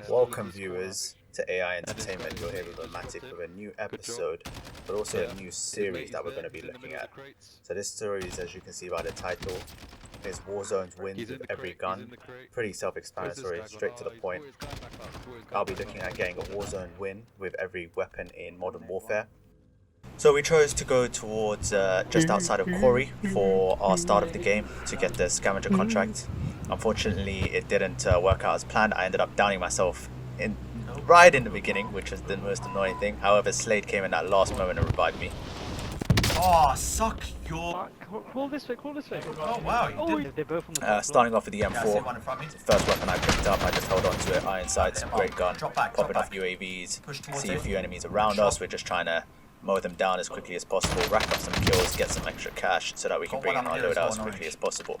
Welcome viewers to AI Entertainment. You're here with Matic with a new episode, but also a new series that we're going to be looking at. So this series, as you can see by the title, is Warzone's wins with every gun. Pretty self-explanatory, straight to the point. I'll be looking at getting a Warzone win with every weapon in Modern Warfare. So we chose to go towards just outside of Quarry for our start of the game to get the scavenger contract. Unfortunately, it didn't work out as planned. I ended up downing myself right in the beginning, which was the most annoying thing. However, Slade came in that last moment and revived me. Oh, suck your... Crawl this way, crawl this way. Oh, wow, you did. They're both on the top Starting off with the M4, one in front of me. it's the first weapon I picked up. I just held on to it, iron sights, great gun, Drop back, popping drop off back. UAVs, Push towards see a it. few enemies around us. We're just trying to mow them down as quickly as possible, rack up some kills, get some extra cash so that we can Got bring one in our up here as loadout well, as quickly orange. as possible.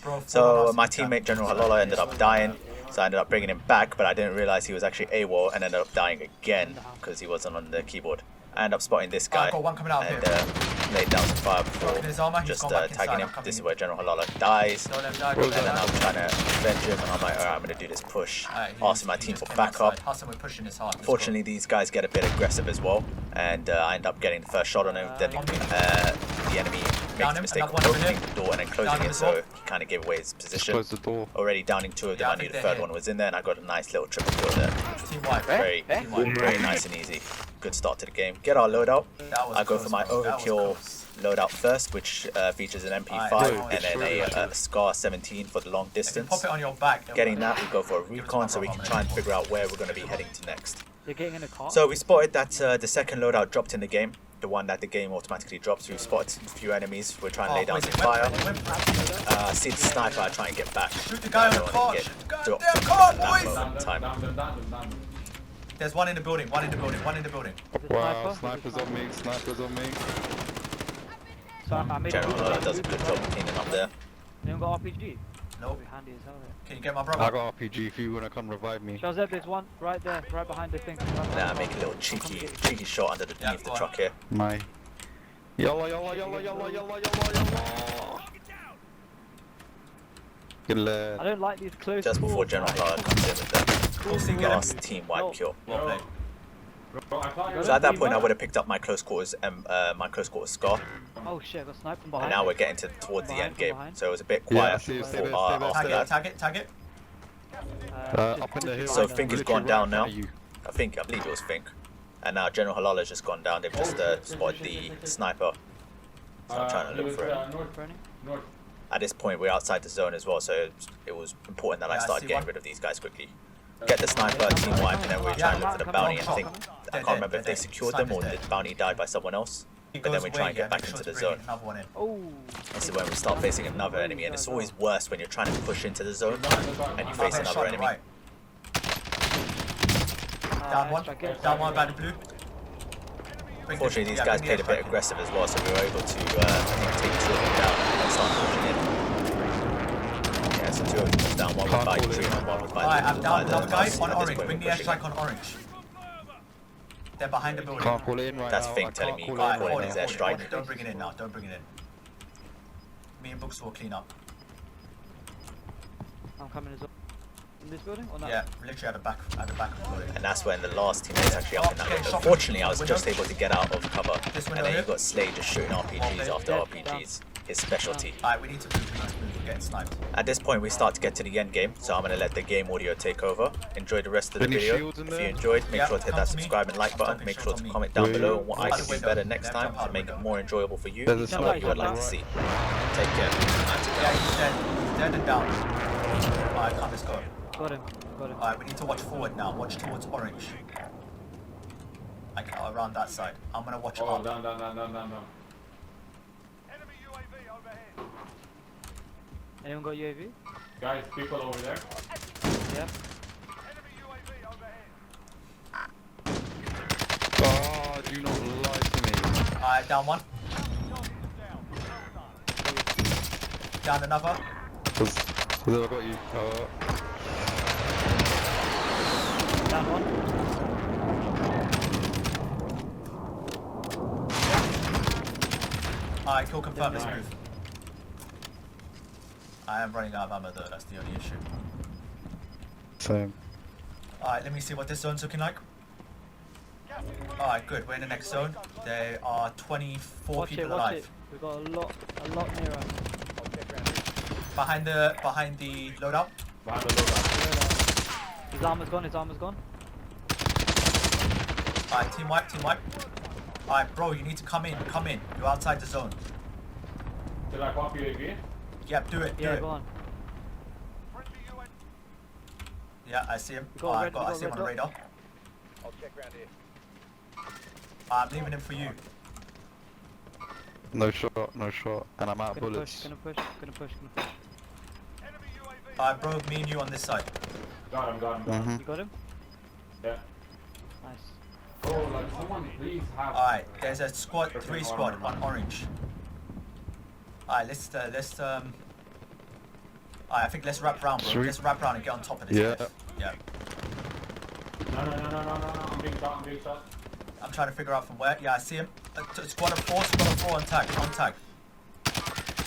Bro, So my teammate General Halola ended up dying, so I ended up bringing him back, but I didn't realize he was actually AWOL and ended up dying again because he wasn't on the keyboard. I ended up spotting this guy got one coming out and here. laid down some fire before Broken his armor, he's just gone back tagging inside, him. I'm coming This is in. where General Halola dies, Don't let him die, and don't let him then die. I'm trying to avenge him, and I'm like, alright, I'm going to do this push, Alright, asking my he team just for came backup. outside. Hassan, we're pushing this hard. Let's go. Fortunately, these guys get a bit aggressive as well, and I end up getting the first shot on him. Then the enemy makes Down the him, mistake of another one over opening there. the door and then Down closing him it, as so well. he kind of gave away his position. Close the door. Already downing two of them, Yeah, I I knew think the they're third here. one was in there, and I got a nice little triple kill there. Team white. Very, Team white. very nice and easy. Good start to the game. Get our loadout. That was I go close, for my bro. That was overkill close. loadout first, which features an MP5 Alright, and then a SCAR 17 for the long If you distance. pop it on your back. Getting that, we go for a Give it to recon my so we brother, can try and figure out where we're going to be heading to next. They're getting in a car. So we spotted that the second loadout dropped in the game, the one that the game automatically drops. We spotted a few enemies. We're trying to lay down some fire. See the sniper, I try and get back. Shoot the guy on the car. Get Shoot the guy. dropped Damn car, at that boys. moment in time. There's one in the building, one in the building, one in the building. Wow, snipers on me, snipers on me. So I made General a does a good job cleaning up there. Anyone got RPG? Nope. Be handy as hell there. Can you get my I brother? got RPG if you wanna come revive me. Shazeb, there's one right there, right behind the thing. Right behind Now I the make a car. little cheeky shot underneath Yeah, the go on. truck here. My. Yalla, yalla, yalla, yalla, yalla, yalla, yalla. Good I lad. don't like these close Just before calls, General man. Lara comes in with We'll see, the get him. last team wipe kill. Well played. So at that point I would have picked up my close quarters SCAR, Oh shit, I got sniped from and behind. now we're getting towards the end game. So it was a bit Yeah, quiet stay after there, stay there. Tag that. it, tag it, tag it. Up in the hill. So Fink has gone Literally down right now. in front of you. I believe it was Fink. And now General Halal has just gone down. They've just spotted the sniper. So I'm trying to look for him. At this point, we're outside the zone as well, so it was important that I Yeah, I started see getting one. rid of these guys quickly. Get the sniper, team wipe, and then we're trying to look for the bounty. I think I can't remember if they secured them or the bounty died by someone else. But then we try and get back into the zone. Another one in. Oh. This is when we start facing another enemy, and it's always worse when you're trying to push into the zone and you face Shot another on the enemy. right. Down one. Down one by the blue. Unfortunately, these guys played a bit aggressive as well, so we were able to take two of them down and start pushing in. Yeah, so two of them was down, one was by tree and one was by Alright, the I'm down another guy at on this orange. point Bring we're the pushing airstrike on orange. They're behind the building. Can't pull it in right That's now. Fink I telling can't me pull you it can't in pull right in his now. airstrike. Don't bring it in now. Don't bring it in. Me and Books will clean up. I'm coming as well. In this building or not? Yeah, literally at the back of the building. And that's when the last teammate was actually up in that window. Fortunately, I was just able to get out of cover. And then you got Slade just shooting RPGs after RPGs. His specialty. Alright, we need to move. We're getting sniped. At this point, we start to get to the end game, so I'm going to let the game audio take over. Enjoy the rest of the Any video. shields in If you there? enjoyed, make Yeah, sure to hit come that to me. subscribe and like button. Jumping Make shots sure on to me. comment down Where below you? on what I can do better next time to make it more enjoyable for you There's a and what you would sniper. like to see. Take care. Yeah, he's dead. He's dead and down. Alright, come, let's go. Got him. Got him. Alright, we need to watch forward now. Watch towards orange. Like around that side. I'm gonna watch up. Down. Anyone got UAV? Guys, people over there. Yeah. Oh, do not lie to me. Alright, down one. Down another. Cause I got you. Down one. Alright, kill confirmed. Let's move. I am running out of ammo though. That's the only issue. Same. Alright, let me see what this zone's looking like. Alright, good. We're in the next zone. There are 24 Watch people it, watch alive. it. We've got a lot near us. Behind the loadout. Behind the loadout. His armor's gone, his armor's gone. Alright, team wipe, team wipe. Alright, bro, you need to come in, come in. You're outside the zone. Should I pop UAV? Yep, do it, do Yeah, it. go on. Yeah, I see him. We got Alright, red- I we see him got on the red radar. I'll check around here. I'm leaving him for you. No shot, no shot. And I'm out of Gonna bullets. push. Alright, bro, me and you on this side. Got him. You got him? Yeah. Nice. Oh, like someone please have. Alright, there's a squad, 3 squad on orange. Alright, Alright, I think let's wrap round, bro. Sweet. Let's wrap round and get on top of this. Yeah. cliff. Yeah. No. I'm being shot. I'm trying to figure out from where. Yeah, I see him. Squad of 4 on tag,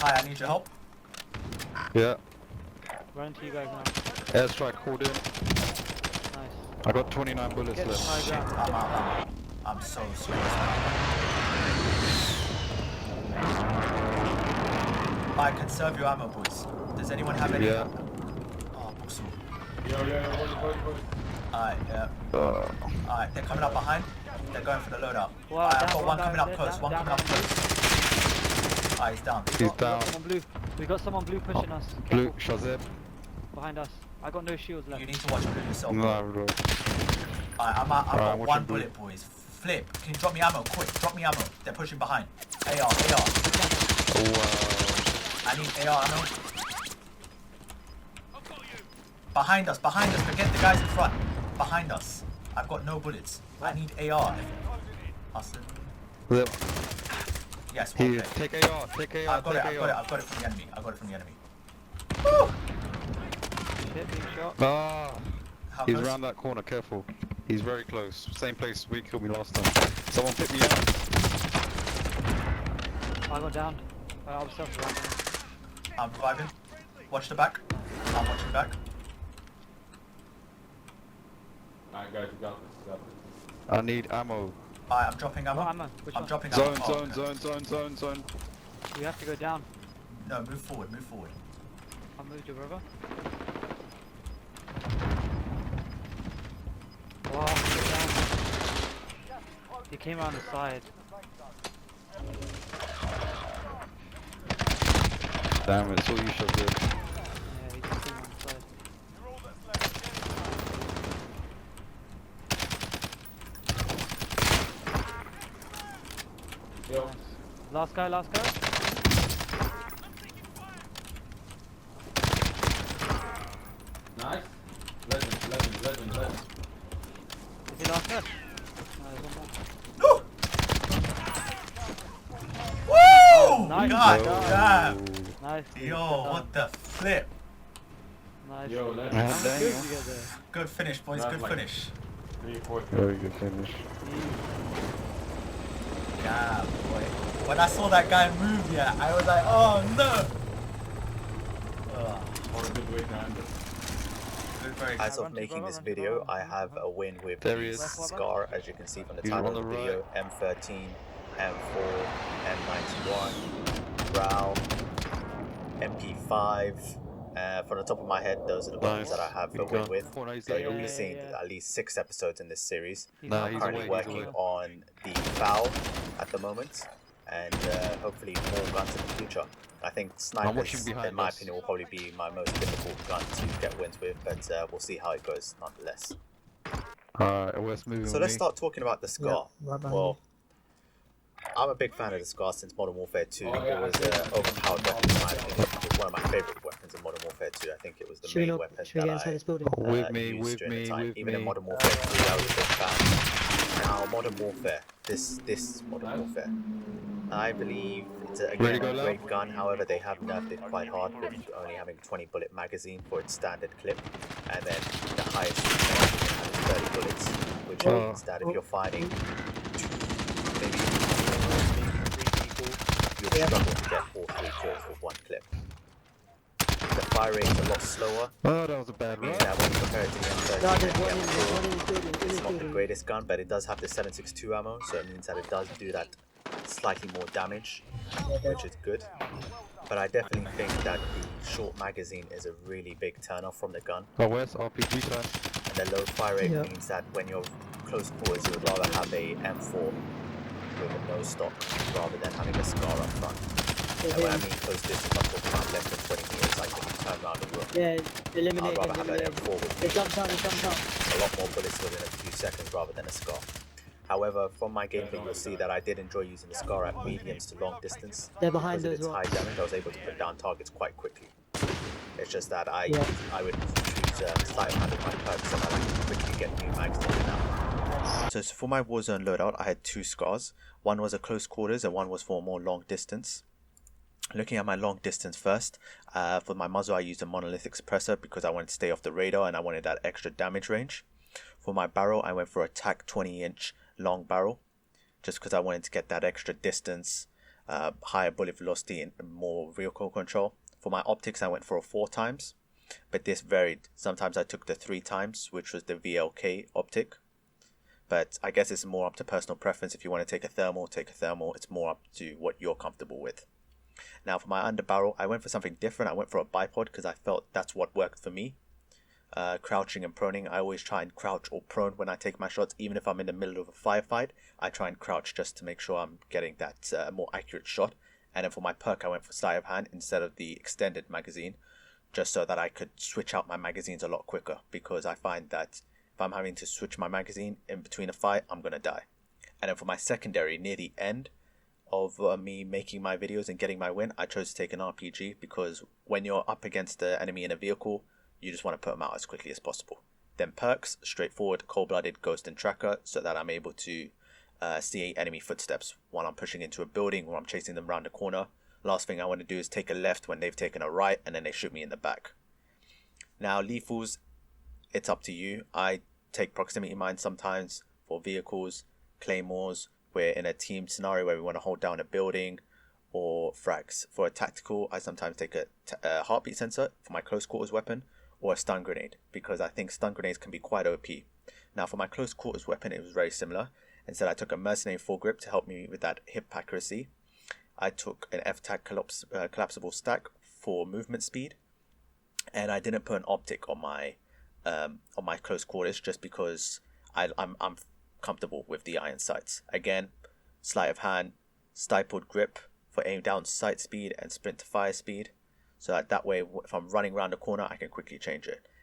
Hi, I need your help. Yeah. Run to you guys now. Airstrike called in. Nice. I got 29 bullets Get the left. high Shit, ground. I'm out. I'm so sweet now. I conserve your ammo, boys. Does anyone have any? Yeah. Oh, Buksu. Yo, hold. Alright, yeah. Alright, they're coming up behind. They're going for the loadout. Wow, Alright, I've down, got one down, coming up dead, close. down, One down, coming up down. close. Alright, he's down. He's We got down. someone blue. We got someone blue pushing us. Blue, Careful. Shazib. Behind us. I got no shields left. You need to watch blue yourself. No, bro. bro. Alright, I've Alright, got watch one him blue. bullet, boys. Flip. Can you drop me ammo? Quick, drop me ammo. They're pushing behind. AR. Oh, wow. I need AR ammo. Behind us. Forget the guys in front. Behind us. I've got no bullets. I need AR. Austin. Yep. Yes, Here, okay. take AR, take AR, I've got take it from the enemy. Shit, being shot. Ah, How he's close? around that corner, careful. He's very close. Same place we killed me last time. Someone pick me up. I got down. I was self-reviving. I'm reviving. Watch the back. I'm watching back. Alright, guys, you got this. I need ammo. Alright, I'm dropping ammo. What ammo? Which I'm one? dropping Zone, ammo. zone, okay. zone. You have to go down. No, move forward. I'll move your brother. Wow, go down. He came around the side. Damn it, it's all you should do. Yeah, he just came around the side. Yo, Last guy. nice. Legend. Is he last guy? No, there's one more. Woo! Nice. God No. damn. Nice. Yo, what the flip. Nice. Yo, legend. Man, Good damn. to get there. Good finish, boys. That's Good like- finish. 3, 4, 3. Very good finish. Yeah, boy. When I saw that guy move, yeah, I was like, oh no. What a good way to end it. Good, very As good. of making this video, I have a win with There he the is. Scar, as you can see from the He's title on of the the video, M13, M4, M91, RAL, MP5. From the top of my head, those are the weapons Nice. that I have a Good win gun. with. Oh, no, he's So there. you'll be Yeah, seeing yeah. at least 6 episodes in this series. Nah, I'm he's currently away, he's working away. on the FOUL at the moment, and hopefully more guns in the future. I think watching snipers, behind in my us. opinion, will probably be my most difficult gun to get wins with, but we'll see how it goes nonetheless. Alright, West moving So with let's me. start talking about the Scar. Well, I'm a big fan of the Scar since Modern Warfare 2. Oh, yeah, It was I see. an overpowered weapon in my opinion. It was one of my favourite weapons in Modern Warfare 2. I think it was the main weapon Should we get inside that this building? I With me, used with during the me, time. with Even in me. Modern Warfare 3, I was a big fan. Now, Modern Warfare, this Modern Warfare, I believe it's Ready again to go a loud? great gun. However, they have nerfed it quite hard with only having 20 bullet magazine for its standard clip, and then the highest you can have is 30 bullets, which means that if you're fighting maybe 3 people, you'll struggle to get all 3 kills with 1 clip. the fire rate is a lot slower, Oh, that was a bad meaning run. that when you compare it to the M13 No, and there's the one in M4, building, in it's this not the building. greatest gun, but it does have the 7.62 ammo, so it means that it does do that slightly more damage, which is good. But I definitely think that the short magazine is a really big turn off from the gun, Oh, where's RPG time? and the low fire rate Yeah. means that when you're close quarters, you would rather have a M4 with a no stock rather than having a scar up front. And when I mean close distance, I'm talking about less than 20 meters, like when you turn around the room. Yeah, eliminate I'd rather them, have an eliminate M4 with them. It jumps down, it jumps down. a lot more bullets within a few seconds rather than a scar. However, from my gameplay, you'll see that I did enjoy using the scar at mediums to long distance. They're behind Because of us its as well. high damage, I was able to put down targets quite quickly. It's just that I would choose slight hand of my perk so that I can quickly get new mags in and out. So for my Warzone loadout, I had two scars. One was a close quarters and one was for a more long distance. Looking at my long distance first, for my muzzle I used a monolithic suppressor because I wanted to stay off the radar and I wanted that extra damage range. For my barrel, I went for a TAC 20-inch long barrel just because I wanted to get that extra distance, higher bullet velocity and more recoil control. For my optics, I went for a 4 times, but this varied. Sometimes I took the 3 times, which was the VLK optic. But I guess it's more up to personal preference. If you want to take a thermal, take a thermal. It's more up to what you're comfortable with. Now for my underbarrel, I went for something different. I went for a bipod because I felt that's what worked for me. Crouching and proning, I always try and crouch or prone when I take my shots. Even if I'm in the middle of a firefight, I try and crouch just to make sure I'm getting that more accurate shot. And then for my perk, I went for sleight of hand instead of the extended magazine, just so that I could switch out my magazines a lot quicker, because I find that if I'm having to switch my magazine in between a fight, I'm going to die. And then for my secondary, near the end of me making my videos and getting my win, I chose to take an RPG because when you're up against the enemy in a vehicle, you just want to put them out as quickly as possible. Then perks, straightforward, cold-blooded, ghost and tracker, so that I'm able to see enemy footsteps while I'm pushing into a building or I'm chasing them around a corner. Last thing I want to do is take a left when they've taken a right and then they shoot me in the back. Now lethals, it's up to you. I take proximity mines sometimes for vehicles, claymores. We're in a team scenario where we want to hold down a building, or frags. For a tactical, I sometimes take a heartbeat sensor for my close quarters weapon, or a stun grenade, because I think stun grenades can be quite OP. Now for my close quarters weapon, it was very similar. Instead, I took a mercenary foregrip to help me with that hip accuracy. I took an F-TAC collapsible stack for movement speed, and I didn't put an optic on my close quarters just because I'm comfortable with the iron sights. Again, sleight of hand, stippled grip for aim down sight speed and sprint to fire speed, so that way if I'm running around a corner I can quickly change it.